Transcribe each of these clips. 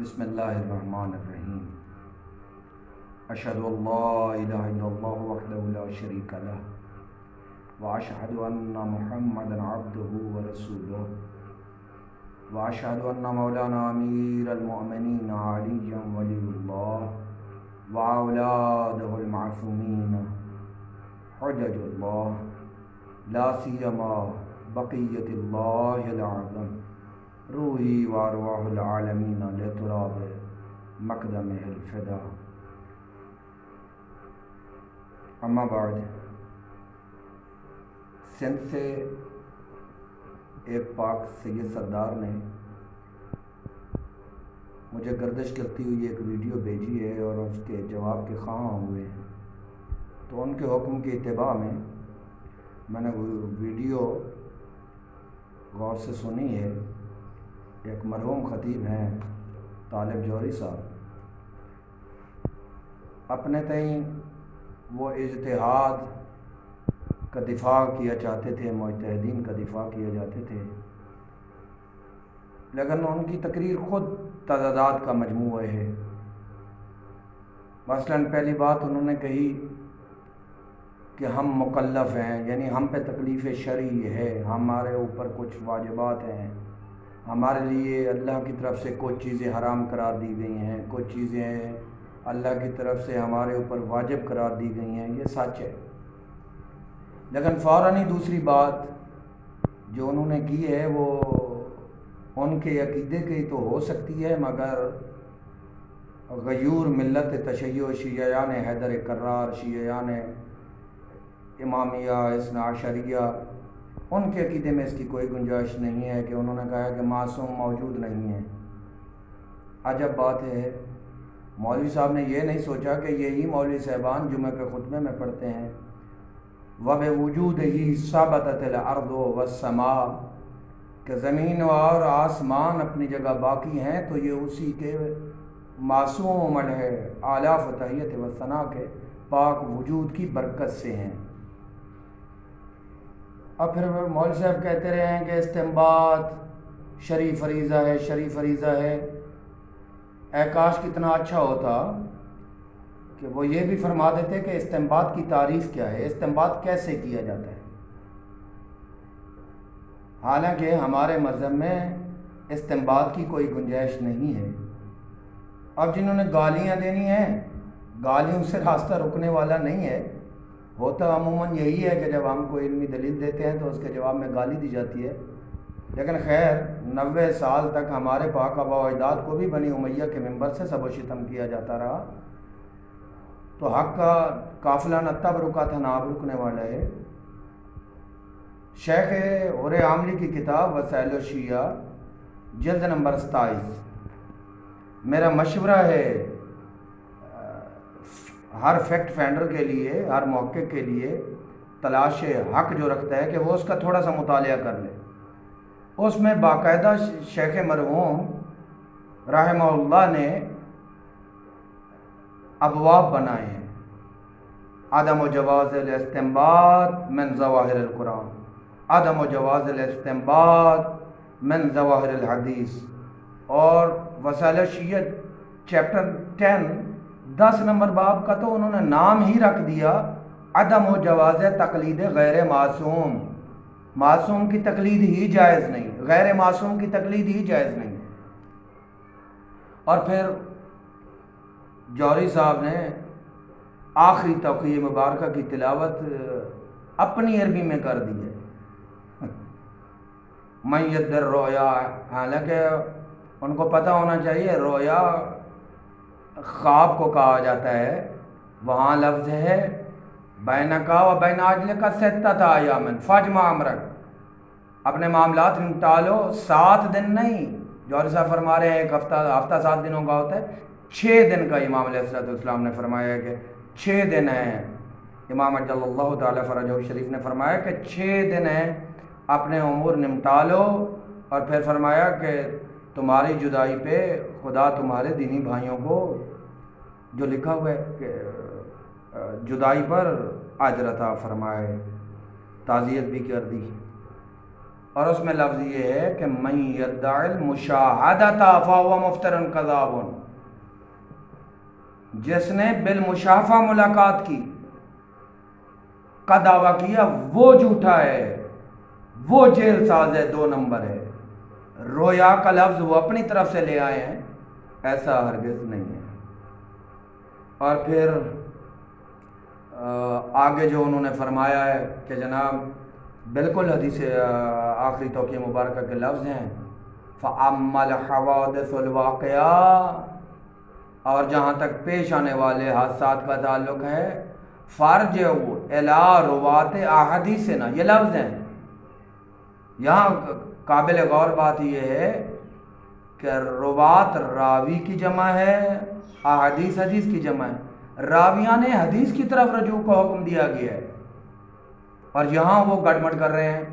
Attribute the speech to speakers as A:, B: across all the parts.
A: بسم اللہ الرحمن الرحیم اشہد ان لا الہ الا اللہ وحدہ لا شریک لہ واشہد ان محمدا عبدہ ورسولہ واشہد ان مولانا امیر المؤمنین علی ولی اللہ واولادہ المعصومین حجج اللہ لا سیما بقیت اللہ العظم روحی وارواح العالمین لتراب مقدم الفدا. اما بعد، سندھ سے ایک پاک سید سردار نے مجھے گردش کرتی ہوئی ایک ویڈیو بھیجی ہے اور اس کے جواب کے خواہاں ہوئے ہیں، تو ان کے حکم کی اتباع میں نے وہ ویڈیو غور سے سنی ہے. ایک مرحوم خطیب ہیں طالب جوہری صاحب، اپنے تئیں وہ اجتہاد کا دفاع کیا چاہتے تھے، مجتہدین کا دفاع کیا جاتے تھے، لیکن ان کی تقریر خود تضادات کا مجموعہ ہے. مثلاً پہلی بات انہوں نے کہی کہ ہم مکلف ہیں، یعنی ہم پہ تکلیف شرعی ہے، ہمارے اوپر کچھ واجبات ہیں، ہمارے لیے اللہ کی طرف سے کچھ چیزیں حرام قرار دی گئی ہیں، کچھ چیزیں اللہ کی طرف سے ہمارے اوپر واجب قرار دی گئی ہیں. یہ سچ ہے، لیکن فوراً ہی دوسری بات جو انہوں نے کی ہے وہ ان کے عقیدے کی تو ہو سکتی ہے، مگر غیور ملت تشیع شیعیان حیدر کرار، شیعیان امامیہ، اثنا عشریہ، ان کے عقیدے میں اس کی کوئی گنجائش نہیں ہے کہ انہوں نے کہا کہ معصوم موجود نہیں ہے. عجب بات ہے، مولوی صاحب نے یہ نہیں سوچا کہ یہی مولوی صاحبان جمعہ کے خطبے میں پڑھتے ہیں وَبِوُجُودِهِ ثَبَتَتِ الْأَرْضُ وَالسَّمَاءُ، کہ زمین اور آسمان اپنی جگہ باقی ہیں تو یہ اسی کے معصوم ہے، اعلیٰ فتحیت و ثنا کے پاک وجود کی برکت سے ہیں. اور پھر مولوی صاحب کہتے رہے ہیں کہ استنباط شرعی فریضہ ہے، شرعی فریضہ ہے. اے کاش کتنا اچھا ہوتا کہ وہ یہ بھی فرما دیتے کہ استنباط کی تعریف کیا ہے، استنباط کیسے کیا جاتا ہے. حالانکہ ہمارے مذہب میں استنباط کی کوئی گنجائش نہیں ہے. اب جنہوں نے گالیاں دینی ہیں، گالیوں سے راستہ رکنے والا نہیں ہے. ہوتا عموماً یہی ہے کہ جب ہم کوئی علمی دلیل دیتے ہیں تو اس کے جواب میں گالی دی جاتی ہے. لیکن خیر 90 سال تک ہمارے پاک آبا و اجداد کو بھی بنی امیہ کے منبر سے سب و شتم کیا جاتا رہا، تو حق کا قافلہ نہ تب رکا تھا نہ اب رکنے والا ہے. شیخ اور عاملی کی کتاب وسائل الشیعہ جلد نمبر 27. میرا مشورہ ہے ہر فیکٹ فائنڈر کے لیے، ہر محقق کے لیے تلاش حق جو رکھتا ہے کہ وہ اس کا تھوڑا سا مطالعہ کر لے. اس میں باقاعدہ شیخ مرحوم رحمہ اللہ نے ابواب بنائے ہیں: عدم و جواز الاستنباط من ظواہر القرآن، عدم و جواز الاستنباط من ظواہر الحدیث. اور وسائل شیعہ چیپٹر 10 نمبر باب کا تو انہوں نے نام ہی رکھ دیا عدم و جواز تقلید غیر معصوم. معصوم کی تقلید ہی جائز نہیں، غیر معصوم کی تقلید ہی جائز نہیں. اور پھر جوہری صاحب نے آخری توقیع مبارکہ کی تلاوت اپنی عربی میں کر دی ہے. من یدر رویا، حالانکہ ان کو پتہ ہونا چاہیے رویا خواب کو کہا جاتا ہے. وہاں لفظ ہے بینکا و بین اجلک ستۃ ایام فاجمع امرک، اپنے معاملات نمٹا لو 7 دن نہیں. جوہری صاحب فرما رہے ہیں ایک ہفتہ 7 دنوں کا ہوتا ہے، 6 دن کا امام علیہ السلام نے فرمایا ہے کہ 6 دن ہیں. امام اجل اللہ تعالیٰ فرجہ شریف نے فرمایا کہ 6 دن ہیں، اپنے امور نمٹا لو. اور پھر فرمایا کہ تمہاری جدائی پہ خدا تمہارے دینی بھائیوں کو جو لکھا ہوا ہے کہ جدائی پر اجر عطا فرمائے، تعزیت بھی کر دی. اور اس میں لفظ یہ ہے کہ من یدعی المشاہدۃ فہو مفتر کذاب، جس نے بالمشافہ ملاقات کی کا دعویٰ کیا وہ جھوٹا ہے، وہ جیل ساز ہے، 2 نمبر ہے۔ رویا کا لفظ وہ اپنی طرف سے لے آئے ہیں، ایسا ہرگز نہیں ہے۔ اور پھر آگے جو انہوں نے فرمایا ہے کہ جناب بالکل حدیث آخری توقیہ مبارکہ کے لفظ ہیں فَأَمَّا الْحَوَادِثُ الْوَاقِعَةُ، اور جہاں تک پیش آنے والے حادثات کا تعلق ہے فَارْجِعُوا إِلَىٰ رُوَاةِ أَحَادِيثِنَا، یہ لفظ ہیں۔ یہاں قابل غور بات یہ ہے کہ روات راوی کی جمع ہے، احادیث حدیث کی جمع ہے، راویان حدیث کی طرف رجوع کو حکم دیا گیا ہے۔ اور یہاں وہ گڑمٹ کر رہے ہیں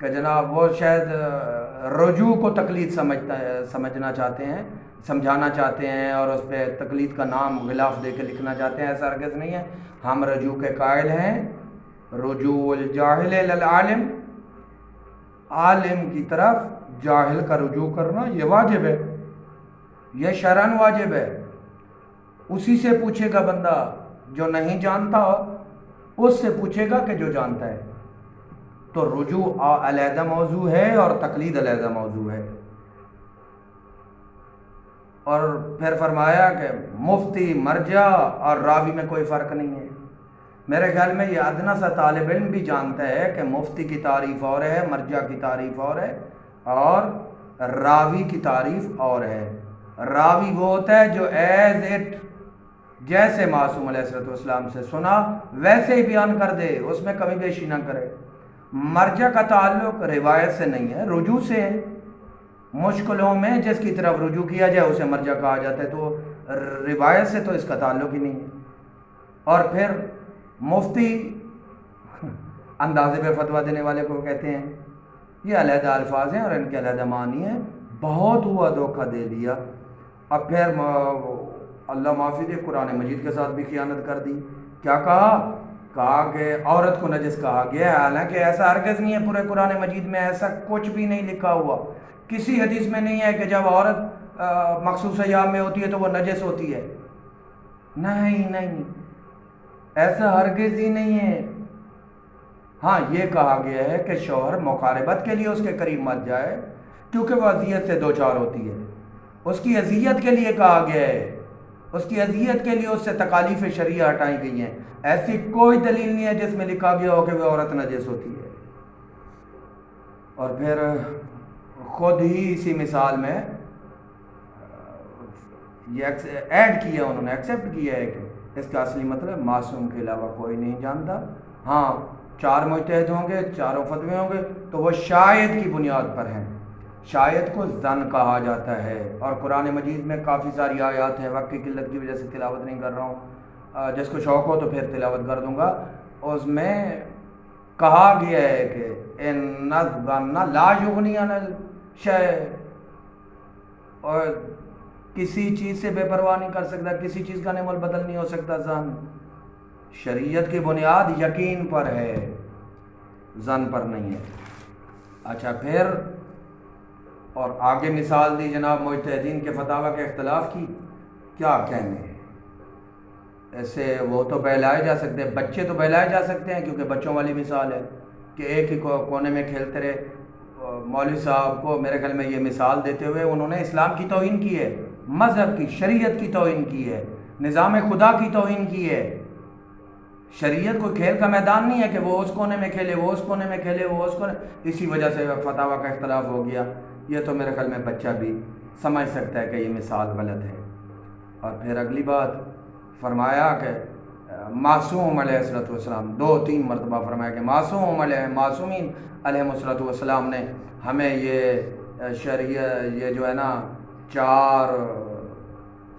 A: کہ جناب وہ شاید رجوع کو تقلید سمجھنا چاہتے ہیں، سمجھانا چاہتے ہیں، اور اس پہ تقلید کا نام غلاف دے کے لکھنا چاہتے ہیں۔ ایسا ہرگز نہیں ہے، ہم رجوع کے قائل ہیں۔ رجوع الجاہل الی العالم، عالم کی طرف جاہل کا رجوع کرنا یہ واجب ہے، یہ شرعاً واجب ہے۔ اسی سے پوچھے گا بندہ جو نہیں جانتا، اس سے پوچھے گا کہ جو جانتا ہے۔ تو رجوع علیحدہ موضوع ہے اور تقلید علیحدہ موضوع ہے۔ اور پھر فرمایا کہ مفتی، مرجع اور راوی میں کوئی فرق نہیں ہے۔ میرے خیال میں یہ ادنا سا طالب علم بھی جانتا ہے کہ مفتی کی تعریف اور ہے، مرجع کی تعریف اور ہے، اور راوی کی تعریف اور ہے۔ راوی وہ ہوتا ہے جو ایز اٹ، جیسے معصوم علیہ السلام سے سنا ویسے ہی بیان کر دے، اس میں کمی بیشی نہ کرے۔ مرجع کا تعلق روایت سے نہیں ہے، رجوع سے ہے۔ مشکلوں میں جس کی طرف رجوع کیا جائے اسے مرجع کہا جاتا ہے، تو روایت سے تو اس کا تعلق ہی نہیں ہے۔ اور پھر مفتی اندازے پہ فتویٰ دینے والے کو کہتے ہیں، یہ علیحدہ الفاظ ہیں اور ان کے علیحدہ معنی ہیں۔ بہت ہوا دھوکہ دے دیا۔ اب پھر اللہ معافی دے، قرآن مجید کے ساتھ بھی خیانت کر دی۔ کیا کہا کہ عورت کو نجس کہا گیا ہے، حالانکہ ایسا ہرگز نہیں ہے، پورے قرآن مجید میں ایسا کچھ بھی نہیں لکھا ہوا۔ کسی حدیث میں نہیں ہے کہ جب عورت مخصوص ایام میں ہوتی ہے تو وہ نجس ہوتی ہے، نہیں، ایسا ہرگز ہی نہیں ہے۔ ہاں یہ کہا گیا ہے کہ شوہر مقاربت کے لیے اس کے قریب مت جائے کیونکہ وہ اذیت سے دوچار ہوتی ہے، اس کی اذیت کے لیے کہا گیا ہے، اس کی اذیت کے لیے اس سے تکالیف شرعیہ ہٹائی گئی ہیں۔ ایسی کوئی دلیل نہیں ہے جس میں لکھا گیا ہو کہ وہ عورت نجس ہوتی ہے۔ اور پھر خود ہی اسی مثال میں یہ ایڈ کیا، انہوں نے ایکسیپٹ کیا ہے کہ اس کا اصلی مطلب معصوم کے علاوہ کوئی نہیں جانتا۔ ہاں 4 مجتہد ہوں گے، چاروں فتوے ہوں گے تو وہ شاید کی بنیاد پر ہیں۔ شاید کو ظن کہا جاتا ہے، اور قرآن مجید میں کافی ساری آیات ہیں، وقت کی قلت کی وجہ سے تلاوت نہیں کر رہا ہوں، جس کو شوق ہو تو پھر تلاوت کر دوں گا۔ اس میں کہا گیا ہے کہ ان الظن لا یغنی عن الشیء، اور کسی چیز سے بے پرواہ نہیں کر سکتا، کسی چیز کا نعم البدل نہیں ہو سکتا ظن۔ شریعت کی بنیاد یقین پر ہے، ظن پر نہیں ہے۔ اچھا پھر اور آگے مثال دی جناب مجتہدین کے فتاویٰ کے اختلاف کی، کیا کہنے ایسے وہ تو بہلائے جا سکتے ہیں، بچے تو بہلائے جا سکتے ہیں کیونکہ بچوں والی مثال ہے کہ ایک ہی کونے میں کھیلتے رہے۔ مولوی صاحب کو میرے خیال میں یہ مثال دیتے ہوئے انہوں نے اسلام کی توہین کی ہے، مذہب کی، شریعت کی توہین کی ہے، نظام خدا کی توہین کی ہے۔ شریعت کوئی کھیل کا میدان نہیں ہے کہ وہ اس کونے میں کھیلے، وہ اس کونے میں کھیلے، وہ اس کونے، اسی وجہ سے فتاویٰ کا اختلاف ہو گیا۔ یہ تو میرے خیال میں بچہ بھی سمجھ سکتا ہے کہ یہ مثال غلط ہے۔ اور پھر اگلی بات فرمایا کہ معصوم علیہ السلام 2-3 مرتبہ فرمایا کہ معصومین علیہ السلام نے ہمیں یہ شریعت، یہ جو ہے نا 4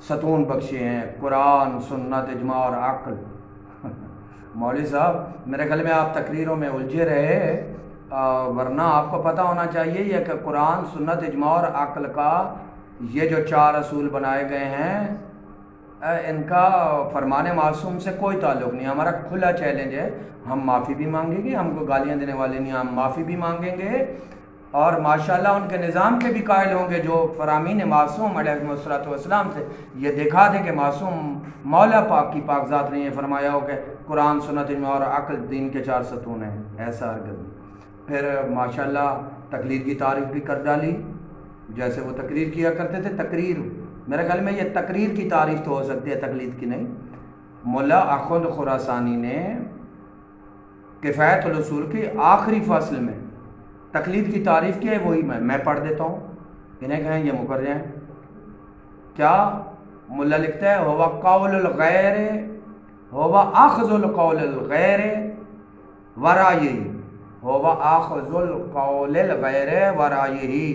A: ستون بخشے ہیں، قرآن، سنت، اجماع اور عقل۔ مولوی صاحب میرے خیال میں آپ تقریروں میں الجھے رہے، ورنہ آپ کو پتہ ہونا چاہیے یہ کہ قرآن، سنت، اجماع اور عقل کا یہ جو 4 اصول بنائے گئے ہیں، ان کا فرمان معصوم سے کوئی تعلق نہیں۔ ہمارا کھلا چیلنج ہے، ہم معافی بھی مانگیں گے، ہم کو گالیاں دینے والے نہیں، ہم معافی بھی مانگیں گے اور ماشاءاللہ ان کے نظام کے بھی قائل ہوں گے جو فرامین معصوم علیہ الصلوۃ والسلام سے یہ دکھا دیں کہ معصوم مولا پاک کی پاک ذات نے یہ فرمایا ہو کہ قرآن سنت اور عقل دین کے 4 ستون ہیں، ایسا ہرگز نہیں۔ پھر ماشاءاللہ تقلید کی تعریف بھی کر ڈالی، جیسے وہ تقریر کیا کرتے تھے۔ تقریر میرے خیال میں یہ تقریر کی تعریف تو ہو سکتی ہے، تقلید کی نہیں۔ مولا اخوند خراسانی نے کفایت الاصول کی آخری فصل میں تقلید کی تعریف کی ہے، وہی میں پڑھ دیتا ہوں، انہیں کہیں یہ مقرر ہیں کیا۔ ملا لکھتا ہے ہوا قول الغیر ہوا اخذ القول الغیر ورائے، ہوا اخذ القول الغیر ورائے۔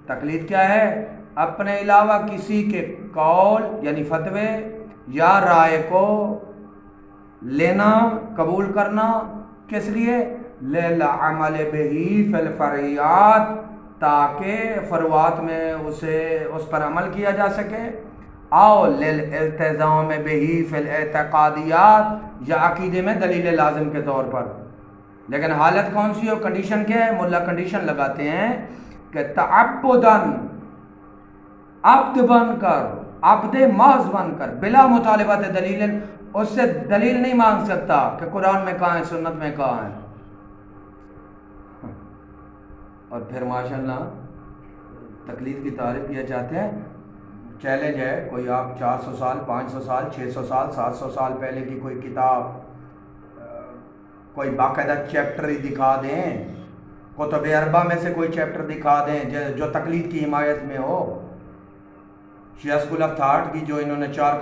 A: تقلید کیا ہے؟ اپنے علاوہ کسی کے قول یعنی فتوے یا رائے کو لینا، قبول کرنا، کس لیے؟ للعمل بہی فی الفرعیات، تاکہ فروعات میں اس پر عمل کیا جا سکے، او للالتزام بہی فی الاعتقادیات، یا عقیدے میں دلیل لازم کے طور پر۔ لیکن حالت کون سی ہو، کنڈیشن کیا ہے؟ ملا کنڈیشن لگاتے ہیں کہ تعبداً، عبد بن کر، عبد محض بن کر، بلا مطالبت دلیل، اس سے دلیل نہیں مانگ سکتا کہ قرآن میں کہاں ہے، سنت میں کہاں ہے۔ اور پھر ماشاءاللہ تقلید کی تعریف کیا چاہتے ہیں، چیلنج ہے، کوئی آپ 400 سال 500 سال 600 سال 700 سال پہلے کی کوئی کتاب، کوئی باقاعدہ چیپٹر ہی دکھا دیں، کتب اربع میں سے کوئی چیپٹر دکھا دیں جو تقلید کی حمایت میں ہو۔ شیعہ اسکول آف تھاٹ کی جو انہوں نے 4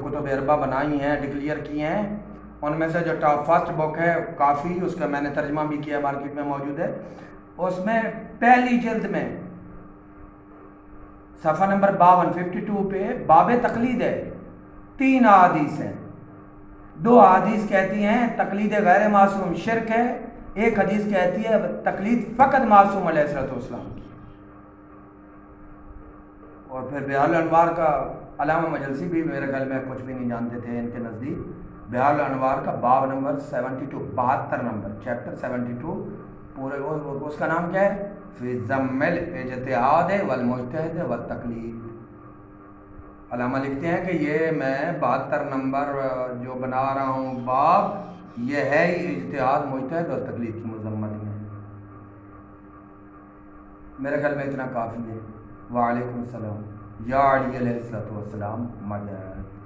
A: کتب اربع بنائی ہیں، ڈکلیئر کی ہیں، ان میں سے جو فرسٹ بک ہے کافی، اس کا میں نے ترجمہ بھی کیا، مارکیٹ میں موجود ہے، اس میں پہلی جلد میں صفحہ نمبر 52 پہ باب تقلید ہے، 3 احادیث ہیں۔ 2 احادیث کہتی ہیں تقلید غیر معصوم شرک ہے، ایک حدیث کہتی ہے تقلید فقط معصوم علیہ السلام کی۔ اور پھر بحار الانوار کا علامہ مجلسی بھی میرے خیال میں کچھ بھی نہیں جانتے تھے ان کے نزدیک۔ بحار الانوار کا باب نمبر 72، 72 نمبر، چیپٹر 72، پورے اس کا نام کیا ہے؟ فی ذم الاجتہاد والمجتہد والتقلید۔ علامہ لکھتے ہیں کہ یہ میں 72 نمبر جو بنا رہا ہوں باب، یہ ہے ہی اجتہاد، مجتہد اور تقلید کی مذمت میں۔ میرے خیال میں اتنا کافی ہے۔ وعلیکم السلام۔ یا علی علیہ السلام مدد۔